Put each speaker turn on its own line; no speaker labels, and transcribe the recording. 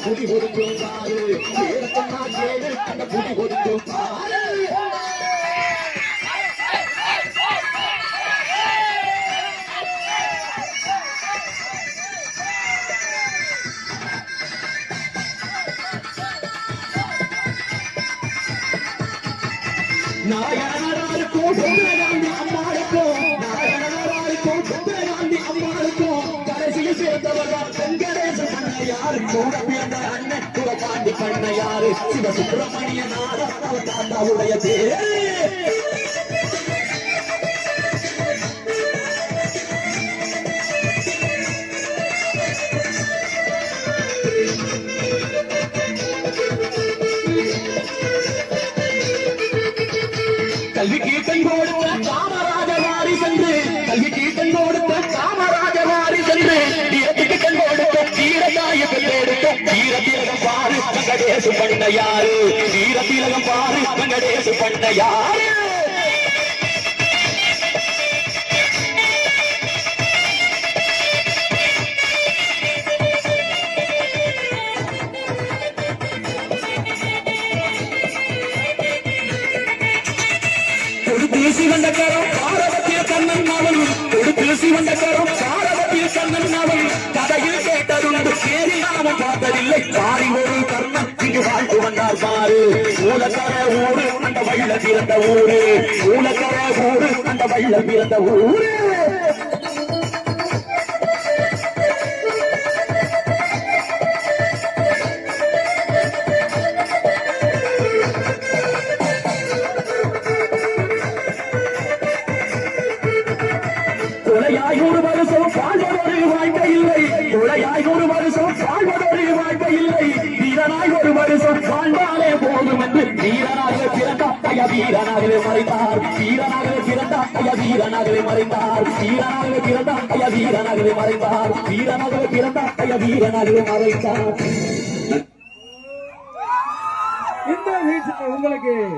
புடி கொடுக்கும் பாரு பேரத்தம்மா கேளு அந்த புடி கொடுக்கும் பாரு நாயனாருக்கும் சுந்தரகாந்தி அம்மாளுக்கும் நாயனாருக்கும் சுந்தரகாந்தி அம்மாளுக்கும் கடைசியில் சேர்ந்தவர்கள் வெங்கடேசன் பண்ணையாரு கூட பிறந்த அண்ணன் கூட பாண்டி பண்ணையாரு சிவ சுப்பிரமணிய நாதர் அவர் தாத்தாவுடைய பேரு கல்விக்கு கண் கொடுத்த காமராஜ வாரி சென்று கல்விக்கு கண் கொடுத்த காமராஜ வாரி சென்று வீரத்துக்கு கண் கொடுத்த வீரதாய பெற்றெடுத்த வீரத்திலகம் பாரு வெங்கடேசு பண்ணையாரு வீரத்திலகம் பாரு வெங்கடேசு பண்ணையாரு சிவந்தக்கரம் பாரவத்திய கண்ணன் நாவல் கொடுத்து சிவந்தக்கரம் பாரவத்திய கண்ணன் நாவல் கதையில் கேட்டதுண்டு நேரில் நாம பார்த்ததில்லை பாரி ஒரு கர்ணன் இங்கு வாழ்ந்து வந்தார் பாரு மூலக்கர ஊரு அந்த வள்ள பிறந்த ஊரு மூலக்கர ஊரு அந்த வள்ள பிறந்த ஊரு கொலையாய் ஒரு வருஷம் வாழ்வதொரு வாழ்க்கை இல்லை கொலையாய் ஒரு வருஷம் வாழ்வதொரு வாழ்க்கை இல்லை வீரனாய் ஒரு வருஷம் வாழ்ந்தாலே போதும் என்று வீரனாக பிறந்த ஐயா வீரனாகவே மறைந்தார் வீரனாகவே பிறந்த ஐயா வீரனாகவே மறைந்தார் வீரனாகவே பிறந்த ஐயா வீரனாகவே மறைந்தார் வீரனாகவே பிறந்த ஐயா வீரனாகவே மறைந்தார். இந்த உங்களுக்கு